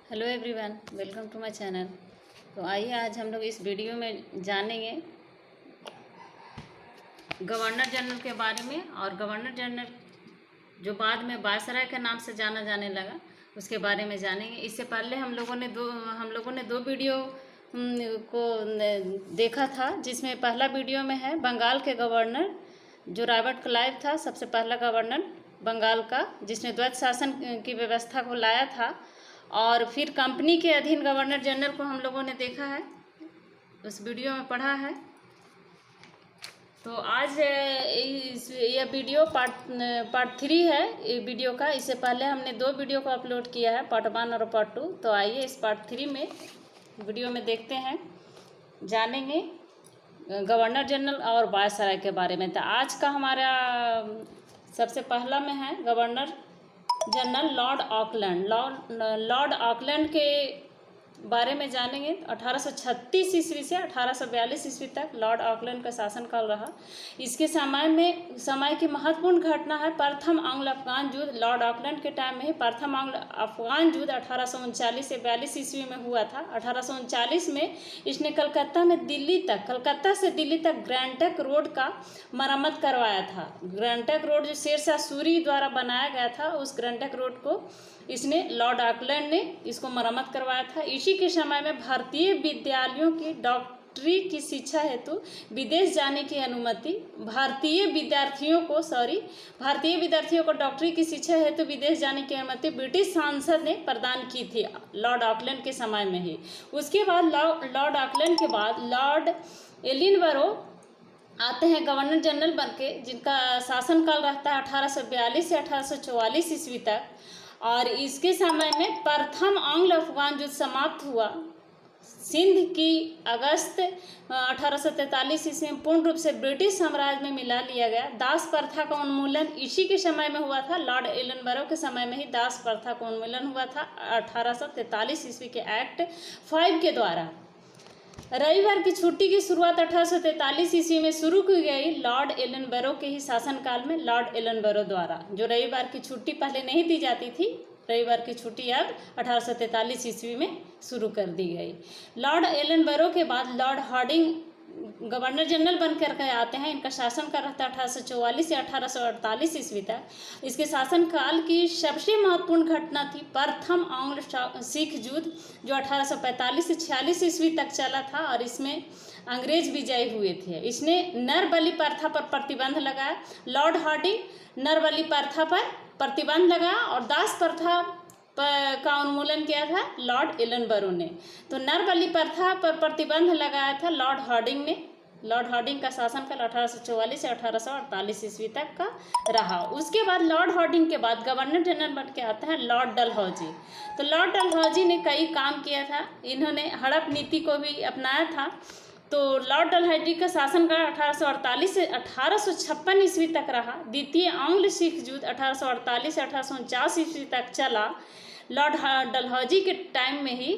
Hello everyone, welcome to my channel. तो आइए आज हम लोग इस वीडियो में जानेंगे गवर्नर जनरल के बारे में। और गवर्नर जनरल जो बाद में वायसराय के नाम से जाना जाने लगा, उसके बारे में जानेंगे। इससे पहले हम लोगों ने दो वीडियो को देखा था, जिसमें पहला वीडियो में है बंगाल के गवर्नर जो रॉबर्ट क्लाइव था, सबसे पहला गवर्नर बंगाल का, जिसने द्वैत शासन की व्यवस्था को लाया था। और फिर कंपनी के अधीन गवर्नर जनरल को हम लोगों ने देखा है, उस वीडियो में पढ़ा है। तो आज यह वीडियो पार्ट 3 है ये वीडियो का। इससे पहले हमने 2 वीडियो को अपलोड किया है, पार्ट 1 और पार्ट 2। तो आइए इस पार्ट 3 में वीडियो में देखते हैं, जानेंगे गवर्नर जनरल और वायसराय के बारे में। तो आज का हमारा सबसे पहला में है governor general Lord Auckland. Lord Auckland के बारे में जानेंगे। 1836 ईस्वी से 1842 ईस्वी तक लॉर्ड ऑकलैंड का शासनकाल रहा। इसके समय की महत्वपूर्ण घटना है प्रथम एंग्लो अफगान युद्ध। लॉर्ड ऑकलैंड के टाइम में ही प्रथम एंग्लो अफगान युद्ध 1839 से 42 ईस्वी में हुआ था। 1839 में इसने कलकत्ता से दिल्ली तक ग्रैंड ट्रंक रोड का मरम्मत करवाया था। ग्रैंड ट्रंक रोड जो शेरशाह सूरी द्वारा बनाया गया था, उस ग्रैंड ट्रंक रोड को इसने लॉर्ड ऑकलैंड ने इसको मरम्मत करवाया था। इसी के समय में भारतीय विद्यालयों की डॉक्टरी की शिक्षा हेतु विदेश जाने की अनुमति भारतीय विद्यार्थियों को डॉक्टरी की शिक्षा हेतु विदेश जाने की अनुमति ब्रिटिश सांसद ने प्रदान की थी लॉर्ड ऑकलैंड के समय में ही। उसके बाद लॉर्ड ऑकलैंड के बाद लॉर्ड एलिनबरो आते हैं गवर्नर जनरल बनके, जिनका शासनकाल रहता है 1842 से 1844 ईस्वी तक। और इसके समय में प्रथम एंग्लो अफगान युद्ध समाप्त हुआ। सिंध की अगस्त 1843 ईस्वी में पूर्ण रूप से ब्रिटिश साम्राज्य में मिला लिया गया। दास प्रथा का उन्मूलन इसी के समय में हुआ था। लॉर्ड एलिनबरो के समय में ही दास प्रथा का उन्मूलन हुआ था 1843 ईस्वी के एक्ट 5 के द्वारा। रविवार की छुट्टी की शुरुआत 1843 ईस्वी में शुरू की गई लॉर्ड एलिनबरो के ही शासनकाल में, लॉर्ड एलिनबरो द्वारा। जो रविवार की छुट्टी पहले नहीं दी जाती थी, रविवार की छुट्टी अब 1843 ईस्वी में शुरू कर दी गई। लॉर्ड एलिनबरो के बाद लॉर्ड हार्डिंग गवर्नर जनरल बनकर के आते हैं। इनका शासनकाल रहता है 1844 से 1848 ईस्वी तक। इसके शासनकाल की सबसे महत्वपूर्ण घटना थी प्रथम एंग्लो सिख युद्ध, जो 1845 से 46 ईस्वी तक चला था। और इसमें अंग्रेज विजयी हुए थे। इसने नर बलि प्रथा पर प्रतिबंध लगाया। लॉर्ड हार्डिंग नर बलि प्रथा पर प्रतिबंध लगाया और दास प्रथा का उन्मूलन किया था लॉर्ड एलिनबरो ने। तो नर बलि प्रथा पर प्रतिबंध लगाया था लॉर्ड हार्डिंग ने। लॉर्ड हार्डिंग का शासनकाल 1844 से 1848 ईस्वी तक का रहा। उसके बाद लॉर्ड हार्डिंग के बाद गवर्नर जनरल बन के आता है लॉर्ड डलहौजी। तो लॉर्ड डलहौजी ने कई काम किया था। इन्होंने हड़प नीति को भी अपनाया था। तो लॉर्ड डलहौजी का शासनकाल 1848 से 1856 ईस्वी तक रहा। द्वितीय एंग्लो सिख युद्ध 1848 से 1849 ईस्वी तक चला लॉर्ड डलहौजी के टाइम में ही।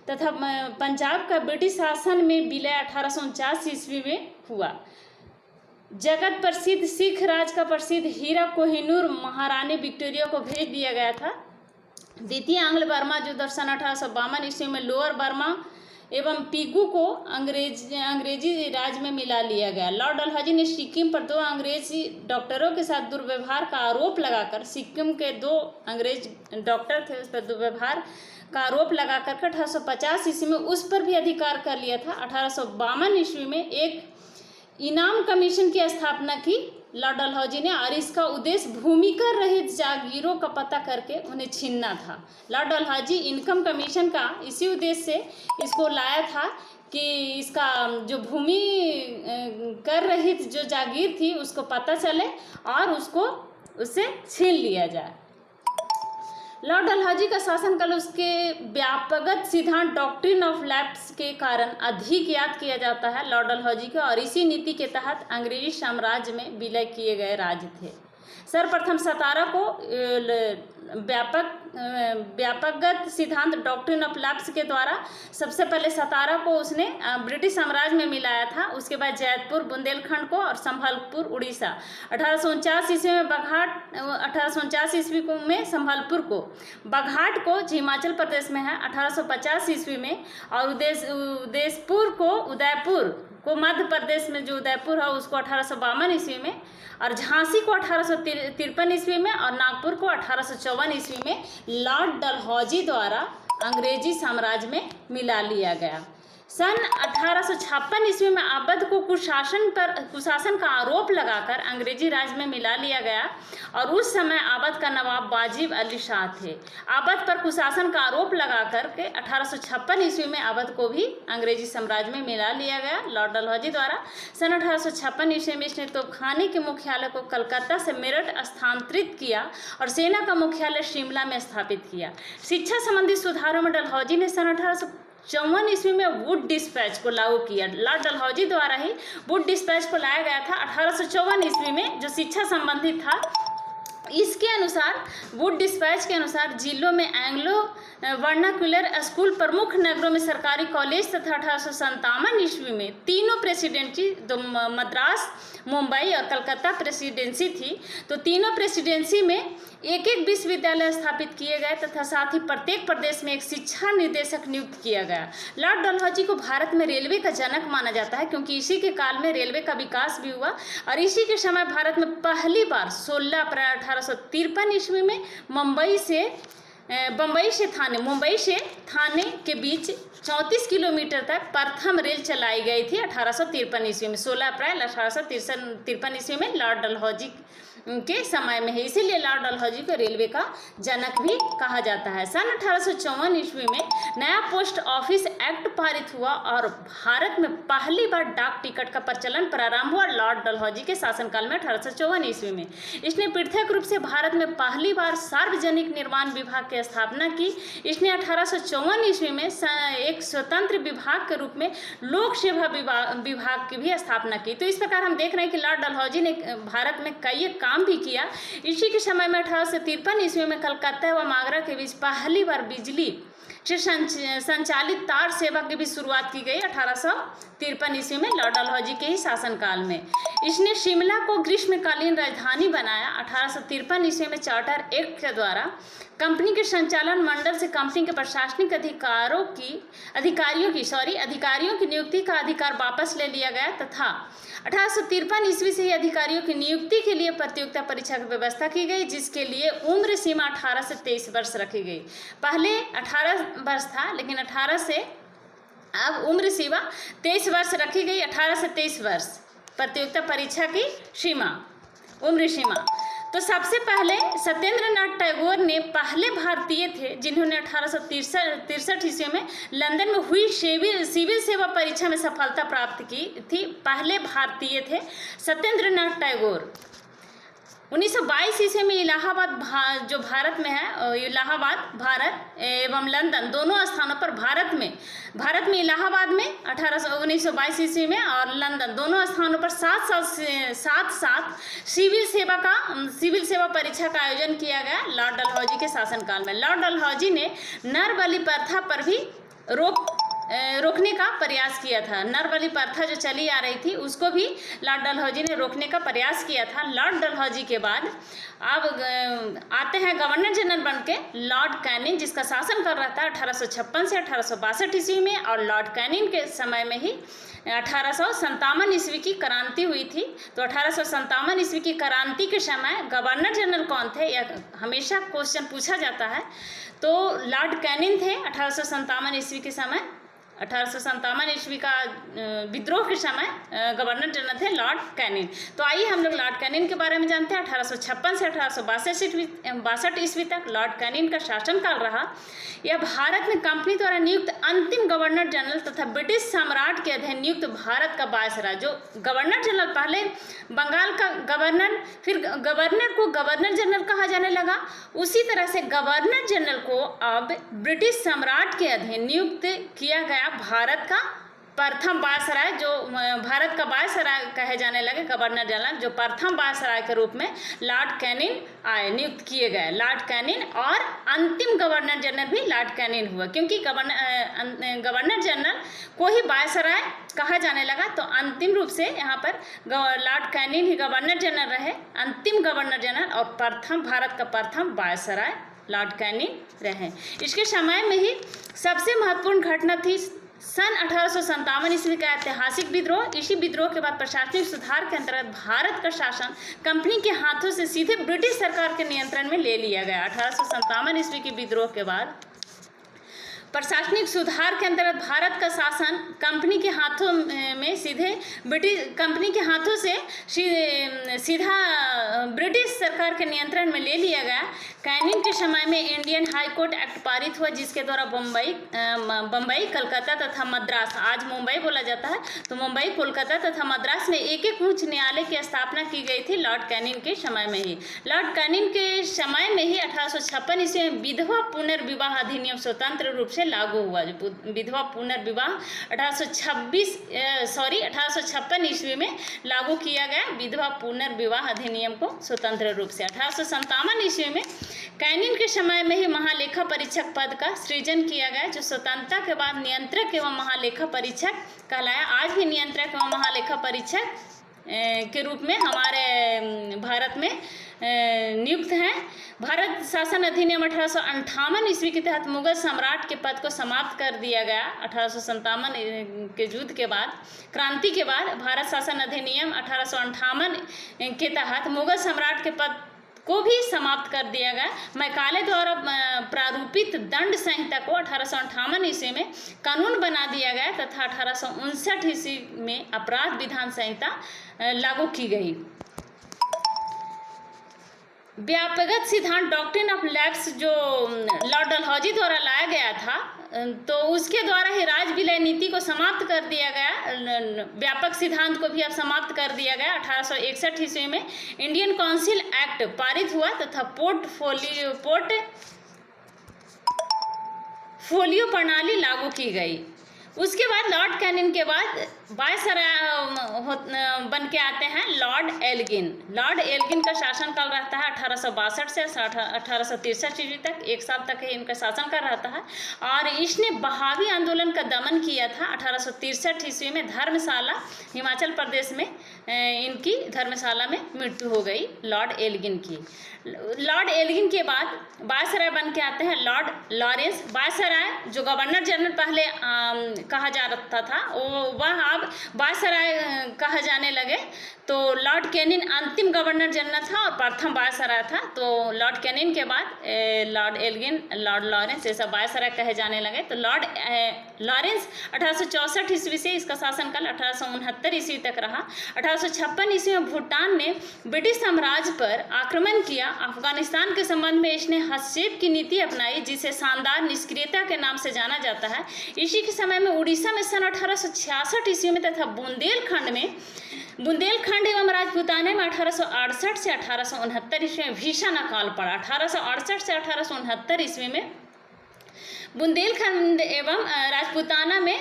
तथा पंजाब का ब्रिटिश शासन में विलय 1849 ईस्वी में हुआ। जगत प्रसिद्ध सिख राज का प्रसिद्ध हीरा कोहिनूर महारानी विक्टोरिया को भेज दिया गया था। द्वितीय एंग्लो बर्मा युद्ध सन 1852 ईस्वी में लोअर बर्मा एवं पीगू को अंग्रेजी राज में मिला लिया गया। लॉर्ड डलहौजी ने सिक्किम पर 2 अंग्रेजी डॉक्टरों के साथ दुर्व्यवहार का आरोप लगाकर, सिक्किम के 2 अंग्रेज डॉक्टर थे, उस पर दुर्व्यवहार का आरोप लगाकर 1850 ईस्वी में उस पर भी अधिकार कर लिया था। 1852 ईस्वी में एक इनाम कमीशन की स्थापना की लॉर्ड डलहौजी ने, और इसका उद्देश्य भूमिकर रहित जागीरों का पता करके उन्हें छीनना था। लॉर्ड डलहौजी इनकम कमीशन का इसी उद्देश्य से इसको लाया था कि इसका जो भूमि कर रहित जो जागीर थी उसको पता चले और उससे छीन लिया जाए। लॉर्ड डलहौजी का शासनकाल उसके व्यापकगत सिद्धांत डॉक्ट्रिन ऑफ लैप्स के कारण अधिक याद किया जाता है लॉर्ड डलहौजी का। और इसी नीति के तहत अंग्रेजी साम्राज्य में विलय किए गए राज्य थे। सर्वप्रथम सतारा को व्यापकगत सिद्धांत डॉक्ट्रिन ऑफ लैप्स के द्वारा सबसे पहले सतारा को उसने ब्रिटिश साम्राज्य में मिलाया था। उसके बाद जैतपुर बुंदेलखंड को और संभलपुर उड़ीसा। 1849 ईस्वी में बघाट 1849 ईस्वी में संभलपुर को, बघाट को हिमाचल प्रदेश में है 1850 ईस्वी में, और उदयपुर को मध्य प्रदेश में जो उदयपुर है उसको 1852 ईस्वी में, और झांसी को 1853 ईस्वी में, और नागपुर को 1854 ईस्वी में लॉर्ड डलहौजी द्वारा अंग्रेजी साम्राज्य में मिला लिया गया। सन 1856 ईस्वी में अवध को कुशासन का आरोप लगाकर अंग्रेजी राज में मिला लिया गया, और उस समय अवध का नवाब वाजिब अली शाह थे। अवध पर कुशासन का आरोप लगाकर के 1856 ईस्वी में अवध को भी अंग्रेजी साम्राज्य में मिला लिया गया लॉर्ड डलहौजी द्वारा। सन 1856 ईस्वी में इसने तोपखाने के मुख्यालय को कलकत्ता से मेरठ स्थानांतरित किया और सेना का मुख्यालय शिमला में स्थापित किया। शिक्षा संबंधी सुधारों में डलहौजी ने सन 1854 ईस्वी में वुड डिस्पैच को लागू किया। लॉर्ड डलहौजी द्वारा ही वुड डिस्पैच को लाया गया था 1854 ईस्वी में, जो शिक्षा संबंधित था। इसके अनुसार वुड डिस्पैच के अनुसार जिलों में एंग्लो वर्नाक्युलर स्कूल, प्रमुख नगरों में सरकारी कॉलेज तथा 1857 ईस्वी में तीनों प्रेसिडेंसी, तो मद्रास, मुंबई और कलकत्ता प्रेसिडेंसी थी, तो तीनों प्रेसिडेंसी में एक एक विश्वविद्यालय स्थापित किए गए तथा साथ ही प्रत्येक प्रदेश में एक शिक्षा निर्देशक नियुक्त किया गया। लॉर्ड डलहौजी को भारत में रेलवे का जनक माना जाता है, क्योंकि इसी के काल में रेलवे का विकास भी हुआ, और इसी के समय भारत में पहली बार 16 अप्रैल 1853 ईस्वी में मुंबई से थाने के बीच 34 किलोमीटर तक प्रथम रेल चलाई गई थी 1853 ईस्वी में। 16 अप्रैल 1853 ईस्वी में लॉर्ड डलहौजी के समय में है, इसीलिए लॉर्ड डलहौजी को रेलवे का जनक भी कहा जाता है। सन 1854 ईस्वी में नया पोस्ट ऑफिस एक्ट पारित हुआ और भारत में पहली बार डाक टिकट का प्रचलन प्रारंभ हुआ लॉर्ड डलहौजी के शासनकाल में 1854 ईस्वी में। इसने पृथक रूप से भारत में पहली बार सार्वजनिक निर्माण विभाग की स्थापना की। इसने 1854 ईस्वी में एक स्वतंत्र विभाग के रूप में लोक सेवा विभाग की भी स्थापना की। तो इस प्रकार हम देख रहे हैं कि लॉर्ड डलहौजी ने भारत में कई काम भी किया। इसी के समय में 1853 ईस्वी में कलकत्ता एवं आगरा के बीच पहली बार बिजली से संचालित तार सेवा की भी शुरुआत की गई 1853 ईस्वी में लॉर्ड डलहौजी के ही शासनकाल में। इसने शिमला को ग्रीष्मकालीन राजधानी बनाया। 1853 ईस्वी में चार्टर एक्ट के द्वारा कंपनी के संचालन मंडल से कंपनी के प्रशासनिक अधिकारियों की नियुक्ति का अधिकार वापस ले लिया गया तथा 1853 ईस्वी से ही अधिकारियों की नियुक्ति के लिए प्रतियोगिता परीक्षा की व्यवस्था की गई, जिसके लिए उम्र सीमा 18 से 23 वर्ष रखी गई। पहले 18 वर्ष था, लेकिन 18 से अब उम्र सीमा 23 वर्ष रखी गई। 18 से 23 वर्ष प्रतियोगिता परीक्षा की उम्र सीमा। तो सबसे पहले सत्येंद्रनाथ टैगोर ने पहले भारतीय थे जिन्होंने 1863 ईस्वी में लंदन में हुई सिविल सेवा परीक्षा में सफलता प्राप्त की थी। पहले भारतीय थे सत्येंद्रनाथ टैगोर। 1922 ईस्वी में इलाहाबाद जो भारत में है, इलाहाबाद भारत एवं लंदन दोनों स्थानों पर भारत में इलाहाबाद में 1922 ईस्वी में और लंदन दोनों स्थानों पर साथ सिविल सेवा परीक्षा का आयोजन किया गया लॉर्ड डलहौजी के शासनकाल में। लॉर्ड डलहौजी ने नर बलि प्रथा पर भी रोकने का प्रयास किया था। नर बलि प्रथा जो चली आ रही थी उसको भी लॉर्ड डलहौजी ने रोकने का प्रयास किया था। लॉर्ड डलहौजी के बाद अब आते हैं गवर्नर जनरल बन के लॉर्ड कैनिंग, जिसका शासन कर रहा था 1856 से 1862 ईस्वी में, और लॉर्ड कैनिंग के समय में ही 1857 ईस्वी की क्रांति हुई थी। तो 1857 ईस्वी की क्रांति के समय गवर्नर जनरल कौन थे, यह हमेशा क्वेश्चन पूछा जाता है। तो लॉर्ड कैनिंग थे 1857 ईस्वी के समय। 1857 ईस्वी का विद्रोह के समय गवर्नर जनरल थे लॉर्ड कैनिंग। तो आइए हम लोग लॉर्ड कैनिंग के बारे में जानते हैं। 1856 से 1862 ईस्वी तक लॉर्ड कैनिंग का शासनकाल रहा। यह भारत में कंपनी द्वारा नियुक्त अंतिम गवर्नर जनरल तथा ब्रिटिश सम्राट के अधीन नियुक्त भारत का वायसराय। जो गवर्नर जनरल, पहले बंगाल का गवर्नर, फिर गवर्नर को गवर्नर जनरल कहा जाने लगा, उसी तरह से गवर्नर जनरल को अब ब्रिटिश सम्राट के अधीन नियुक्त किया गया भारत का प्रथम वायसराय, जो भारत का वायसराय कहे जाने लगे, गवर्नर जनरल, जो प्रथम वायसराय के रूप में लॉर्ड कैनिंग आए, नियुक्त किए गए, लॉर्ड कैनिंग। और अंतिम गवर्नर जनरल भी लॉर्ड कैनिंग हुआ, क्योंकि गवर्नर जनरल को ही वायसराय कहा जाने लगा, तो अंतिम रूप से यहाँ पर लॉर्ड कैनिंग ही गवर्नर जनरल रहे, अंतिम गवर्नर जनरल, और प्रथम भारत का प्रथम वायसराय लॉर्ड कैनिंग रहे। इसके समय में ही सबसे महत्वपूर्ण घटना थी सन 1857 ईस्वी का ऐतिहासिक विद्रोह। इसी विद्रोह के बाद प्रशासनिक सुधार के अंतर्गत भारत का शासन कंपनी के हाथों से सीधे ब्रिटिश सरकार के नियंत्रण में ले लिया गया। 1857 ईस्वी के विद्रोह के बाद प्रशासनिक सुधार के अंतर्गत भारत का शासन कंपनी के हाथों में सीधे ब्रिटिश कंपनी के हाथों से सीधा ब्रिटिश सरकार के नियंत्रण में ले लिया गया। कैनिंग के समय में इंडियन हाई कोर्ट एक्ट पारित हुआ, जिसके द्वारा बम्बई, कलकत्ता तथा मद्रास, आज मुंबई बोला जाता है, तो मुंबई, कोलकाता तथा मद्रास में एक एक उच्च न्यायालय की स्थापना की गई थी लॉर्ड कैनिंग के समय में ही। लॉर्ड कैनिंग के समय में ही 1856 ईस्वी में विधवा पुनर्विवाह अधिनियम स्वतंत्र रूप से लागू हुआ। जो विधवा पुनर्विवाह 1856 ईस्वी में लागू किया गया, विधवा पुनर्विवाह अधिनियम को स्वतंत्र रूप से। 1857 ईस्वी में कैनिंग के समय में ही महालेखा परीक्षक पद का सृजन किया गया, जो स्वतंत्रता के बाद नियंत्रक एवं महालेखा परीक्षक कहलाया। आज भी नियंत्रक एवं महालेखा परीक्षक के रूप में हमारे भारत में नियुक्त हैं। भारत शासन अधिनियम 1858 ईस्वी के तहत मुगल सम्राट के पद को समाप्त कर दिया गया। 1857 के युद्ध के बाद, क्रांति के बाद भारत शासन अधिनियम 1858 के तहत मुगल सम्राट के पद को भी समाप्त कर दिया गया। मैकाले द्वारा प्रारूपित दंड संहिता को 1858 ईस्वी में कानून बना दिया गया तथा 1859 ईस्वी में अपराध विधान संहिता लागू की गई। व्यापकगत सिद्धांत डॉक्ट्रिन ऑफ लैप्स जो लॉर्ड डलहौजी द्वारा लाया गया था, तो उसके द्वारा ही राज विलय नीति को समाप्त कर दिया गया। व्यापक सिद्धांत को भी अब समाप्त कर दिया गया। 1861 ईस्वी में इंडियन काउंसिल एक्ट पारित हुआ तथा पोर्टफोलियो प्रणाली लागू की गई। उसके बाद लॉर्ड कैनिंग के बाद वायसराय बन के आते हैं लॉर्ड एल्गिन। लॉर्ड एल्गिन का शासनकाल रहता है 1862 से 1863 ईस्वी तक, एक साल तक ही इनका शासनकाल रहता है। और इसने बहावी आंदोलन का दमन किया था। 1863 ईस्वी में धर्मशाला, हिमाचल प्रदेश में इनकी धर्मशाला में मृत्यु हो गई लॉर्ड एल्गिन की। लॉर्ड एल्गिन के बाद वायसराय बन के आते हैं लॉर्ड लॉरेंस। वायसराय जो गवर्नर जनरल पहले कहा जा रहा था, वह अब वायसराय कहा जाने लगे। तो लॉर्ड कैनिंग अंतिम गवर्नर जनरल था और प्रथम वायसराय था। तो लॉर्ड कैनिंग के बाद लॉर्ड एल्गिन, लॉर्ड लॉरेंस, ये सब वायसराय कहे जाने लगे। तो लॉर्ड लॉरेंस 1864 ईस्वी से इसका शासनकाल 1869 ईस्वी तक रहा। 1856 ईस्वी में भूटान ने ब्रिटिश साम्राज्य पर आक्रमण किया। अफगानिस्तान के संबंध में इसने हस्तक्षेप की नीति अपनाई, जिसे शानदार निष्क्रियता के नाम से जाना जाता है। इसी के समय में उड़ीसा में सन 1866 ईस्वी में तथा बुंदेलखंड एवं राजपूताना में 1868 से 1869 ईस्वी में भीषण अकाल पड़ा। 1868 से 1869 ईस्वी में बुंदेलखंड एवं राजपूताना में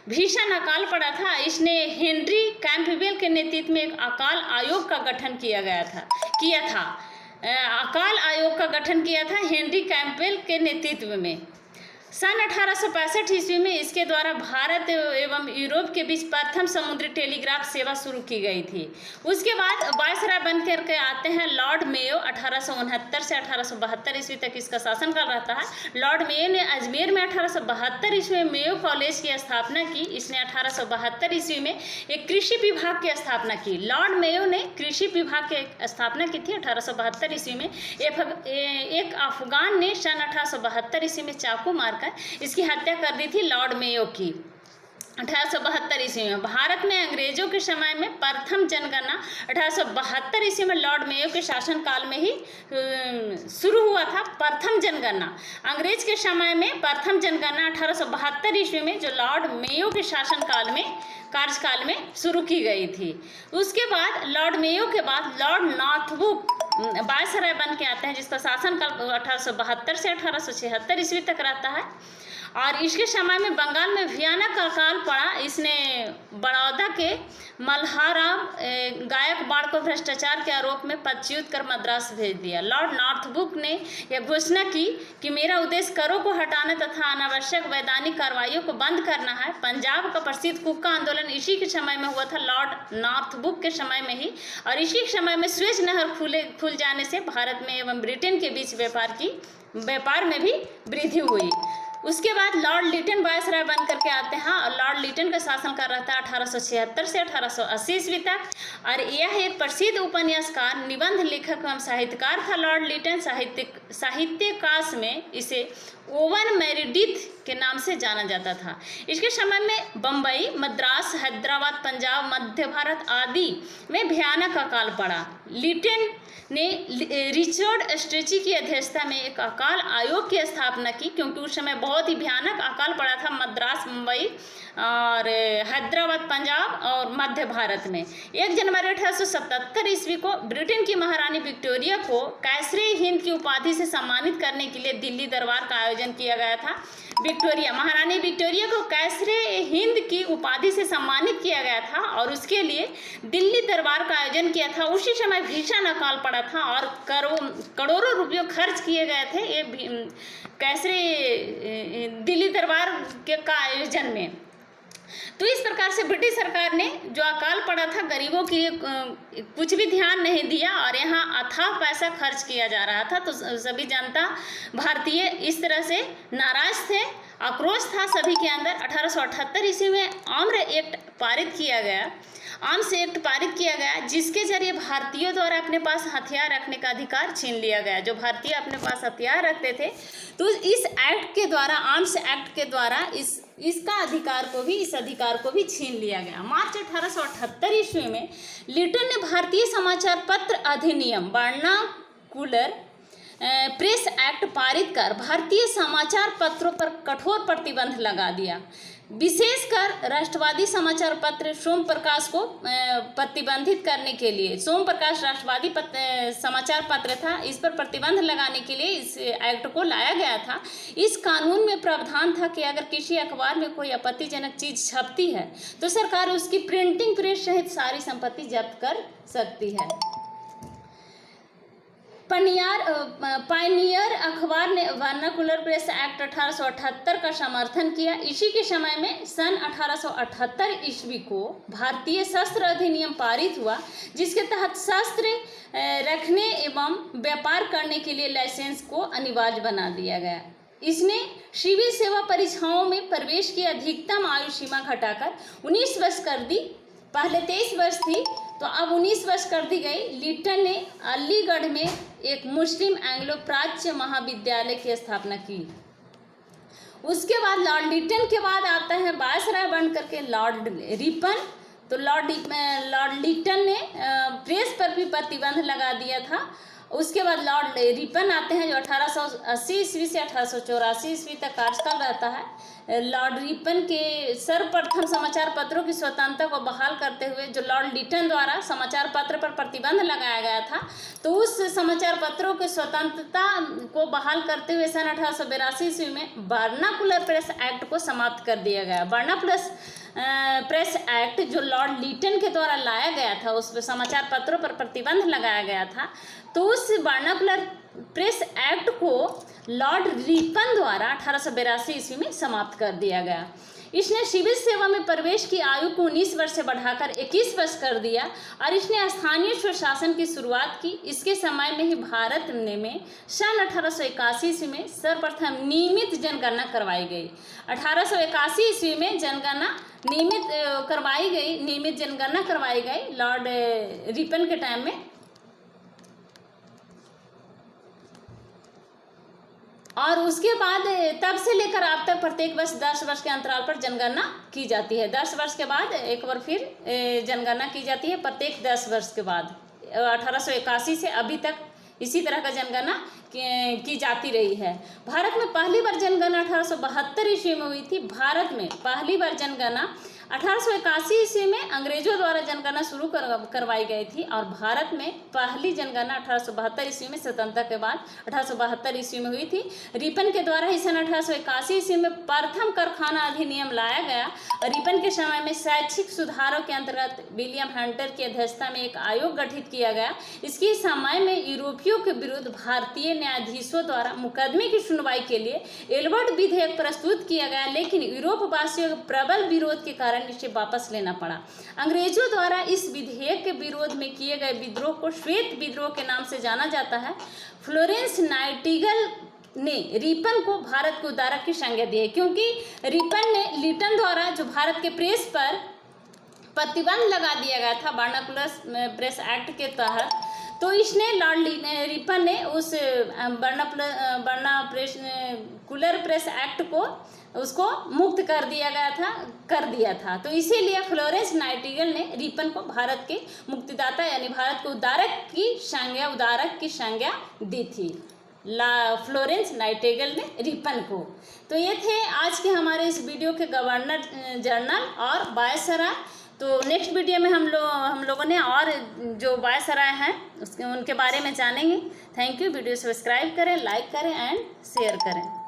भीषण अकाल पड़ा था। इसने हेनरी कैंपबेल के नेतृत्व में एक अकाल आयोग का गठन किया था। अकाल आयोग का गठन किया था हेनरी कैंपबेल के नेतृत्व में। सन 1865 ईस्वी में इसके द्वारा भारत एवं यूरोप के बीच प्रथम समुद्री टेलीग्राफ सेवा शुरू की गई थी। उसके बाद वायसराय बन करके आते हैं लॉर्ड मेयो। 1869 से 1872 ईस्वी तक इसका शासनकाल रहता है। लॉर्ड मेयो ने अजमेर में 1872 ईस्वी में मेयो कॉलेज की स्थापना की। इसने 1872 ईस्वी में एक कृषि विभाग की स्थापना की। लॉर्ड मेयो ने कृषि विभाग की स्थापना की थी 1872 ईस्वी में। एक अफगान ने सन 1872 ईस्वी में चाकू मारकर इसकी हत्या कर दी थी लॉर्ड मेयो की। 1872 ईस्वी में भारत में अंग्रेजों के समय में प्रथम जनगणना 1872 ईस्वी में लॉर्ड मेयो के शासनकाल में ही शुरू हुआ था। प्रथम जनगणना अंग्रेज के समय में प्रथम जनगणना 1872 ईस्वी में जो लॉर्ड मेयो के शासनकाल में कार्यकाल में शुरू की गई थी। उसके बाद लॉर्ड मेयो के बाद लॉर्ड वायसराय बन के आते हैं, जिसका शासनकाल 1872 से 1876 ईस्वी तक रहता है। और इसके समय में बंगाल में भयानक अकाल पड़ा। इसने बड़ौदा के मल्हाराम गायकवाड़ को भ्रष्टाचार के आरोप में पदच्युत कर मद्रास भेज दिया। लॉर्ड नॉर्थब्रुक ने यह घोषणा की कि मेरा उद्देश्य करों को हटाना तथा अनावश्यक वैधानिक कार्रवाइयों को बंद करना है। पंजाब का प्रसिद्ध कुक्का आंदोलन इसी के समय में हुआ था, लॉर्ड नॉर्थब्रुक के समय में ही। और इसी के समय में स्वेज नहर खुल जाने से भारत में एवं ब्रिटेन के बीच व्यापार में भी वृद्धि हुई। उसके बाद लॉर्ड लिटन वायसराय बन करके आते हैं और लॉर्ड लिटन का शासनकाल रहता है 1876 से 1880 ईस्वी तक। और यह एक प्रसिद्ध उपन्यासकार, निबंध लेखक एवं साहित्यकार था। लॉर्ड लिटन साहित्यकाश में इसे ओवन मेरिडिथ के नाम से जाना जाता था। इसके समय में बम्बई, मद्रास, हैदराबाद, पंजाब, मध्य भारत आदि में भयानक अकाल पड़ा। लिटन ने रिचर्ड स्ट्रेची की अध्यक्षता में एक अकाल आयोग की स्थापना की, क्योंकि उस समय बहुत ही भयानक अकाल पड़ा था मद्रास, मुंबई और हैदराबाद, पंजाब और मध्य भारत में। 1 जनवरी 1877 ईस्वी को ब्रिटेन की महारानी विक्टोरिया को कैसरे हिंद की उपाधि से सम्मानित करने के लिए दिल्ली दरबार का आयोजन किया गया था। महारानी विक्टोरिया को कैसरे हिंद की उपाधि से सम्मानित किया गया था और उसके लिए दिल्ली दरबार का आयोजन किया था। उसी समय भीषण अकाल पड़ा था और करोड़ों रुपये खर्च किए गए थे ये कैसरे दिल्ली दरबार का आयोजन में। तो इस प्रकार से ब्रिटिश सरकार ने जो अकाल पड़ा था गरीबों के लिए कुछ भी ध्यान नहीं दिया और यहाँ अथाह पैसा खर्च किया जा रहा था। तो सभी जनता भारतीय इस तरह से नाराज थे, आक्रोश था सभी के अंदर। 1878 ईस्वी में आर्म्स एक्ट पारित किया गया, जिसके जरिए भारतीयों द्वारा अपने पास हथियार रखने का अधिकार छीन लिया गया। जो भारतीय अपने पास हथियार रखते थे तो इस एक्ट के द्वारा, आर्म्स एक्ट के द्वारा इस अधिकार को भी छीन लिया गया। मार्च 1878 ईस्वी में लिटन ने भारतीय समाचार पत्र अधिनियम वर्नाकुलर प्रेस एक्ट पारित कर भारतीय समाचार पत्रों पर कठोर प्रतिबंध लगा दिया। विशेषकर राष्ट्रवादी समाचार पत्र सोम प्रकाश को प्रतिबंधित करने के लिए, सोम प्रकाश राष्ट्रवादी समाचार पत्र था, इस पर प्रतिबंध लगाने के लिए इस एक्ट को लाया गया था। इस कानून में प्रावधान था कि अगर किसी अखबार में कोई आपत्तिजनक चीज़ छपती है तो सरकार उसकी प्रिंटिंग प्रेस सहित सारी संपत्ति जब्त कर सकती है। पायनियर अखबार ने वर्नाकुलर प्रेस एक्ट 1878 का समर्थन किया। इसी के समय में सन 1878 ईस्वी को भारतीय शस्त्र अधिनियम पारित हुआ, जिसके तहत शस्त्र रखने एवं व्यापार करने के लिए लाइसेंस को अनिवार्य बना दिया गया। इसने सिविल सेवा परीक्षाओं में प्रवेश की अधिकतम आयु सीमा घटाकर 19 वर्ष कर दी। पहले 23 वर्ष थी तो अब 19 वर्ष कर दी गई। लिटन ने अलीगढ़ में एक मुस्लिम एंग्लो प्राच्य महाविद्यालय की स्थापना की। उसके बाद लॉर्ड लिटन के बाद आता है वायसराय बन करके लॉर्ड रिपन। तो लॉर्ड लिटन ने प्रेस पर भी प्रतिबंध लगा दिया था। उसके बाद लॉर्ड रिपन आते हैं जो 1880 ईस्वी से 1884 ईस्वी तक कार्यकाल रहता है। लॉर्ड रिपन के सर्वप्रथम समाचार पत्रों की स्वतंत्रता को बहाल करते हुए जो लॉर्ड लिटन द्वारा समाचार पत्र पर प्रतिबंध लगाया गया था, तो उस समाचार पत्रों की स्वतंत्रता को बहाल करते हुए सन 1882 ईस्वी में वर्नाकुलर प्रेस एक्ट को समाप्त कर दिया गया। वर्नाकुलर प्रेस एक्ट जो लॉर्ड लिटन के द्वारा लाया गया था, उस पर समाचार पत्रों पर प्रतिबंध लगाया गया था, तो उस वर्नाकुलर प्रेस एक्ट को लॉर्ड रिपन द्वारा 1882 ईस्वी में समाप्त कर दिया गया। इसने सिविल सेवा में प्रवेश की आयु को 19 वर्ष से बढ़ाकर 21 वर्ष कर दिया और इसने स्थानीय स्वशासन की शुरुआत की। इसके समय में ही भारत में सन 1881 ईस्वी में सर्वप्रथम नियमित जनगणना करवाई गई। 1881 ईस्वी में नियमित जनगणना करवाई गई लॉर्ड रिपन के टाइम में। और उसके बाद तब से लेकर अब तक प्रत्येक वर्ष 10 वर्ष के अंतराल पर जनगणना की जाती है। 10 वर्ष के बाद एक बार फिर जनगणना की जाती है, प्रत्येक 10 वर्ष के बाद। 1881 से अभी तक इसी तरह का जनगणना की जाती रही है। भारत में पहली बार जनगणना 1872 ईस्वी में हुई थी। भारत में पहली बार जनगणना 1881 ईस्वी में अंग्रेजों द्वारा जनगणना शुरू करवाई गई थी और भारत में पहली जनगणना 1872 ईस्वी में स्वतंत्रता के बाद 1872 ईस्वी में हुई थी। रिपन के द्वारा ही सन 1881 ईस्वी में प्रथम कारखाना अधिनियम लाया गया और रिपन के समय में शैक्षिक सुधारों के अंतर्गत विलियम हंटर की अध्यक्षता में एक आयोग गठित किया गया। इसके समय में यूरोपियों के विरुद्ध भारतीय न्यायाधीशों द्वारा मुकदमे की सुनवाई के लिए एल्बर्ट विधेयक प्रस्तुत किया गया, लेकिन यूरोप वासियों के प्रबल विरोध के कारण इसे वापस लेना पड़ा। अंग्रेजों द्वारा इस विधेयक के विरोध में किए गए विद्रोह को श्वेत विद्रोह के नाम से जाना जाता है। फ्लोरेंस नाइटिंगेल ने रिपन को भारत के उद्धारक की संज्ञा दी है, क्योंकि रिपन ने लिटन द्वारा जो भारत के प्रेस पर प्रतिबंध लगा दिया गया था वर्नाकुलर प्रेस एक्ट के तहत, तो इसने लॉर्ड रिपन ने उस वर्नाकुलर प्रेस एक्ट को उसको मुक्त कर दिया था। तो इसीलिए फ्लोरेंस नाइटिंगेल ने रिपन को भारत के मुक्तिदाता यानी भारत के उद्धारक की संज्ञा दी थी, फ्लोरेंस नाइटिंगेल ने रिपन को। तो ये थे आज के हमारे इस वीडियो के गवर्नर जनरल और वायसराय। तो नेक्स्ट वीडियो में हम लोगों ने और जो वायसराय हैं उनके बारे में जानेंगे। Thank you. वीडियो सब्सक्राइब करें, लाइक करें एंड शेयर करें।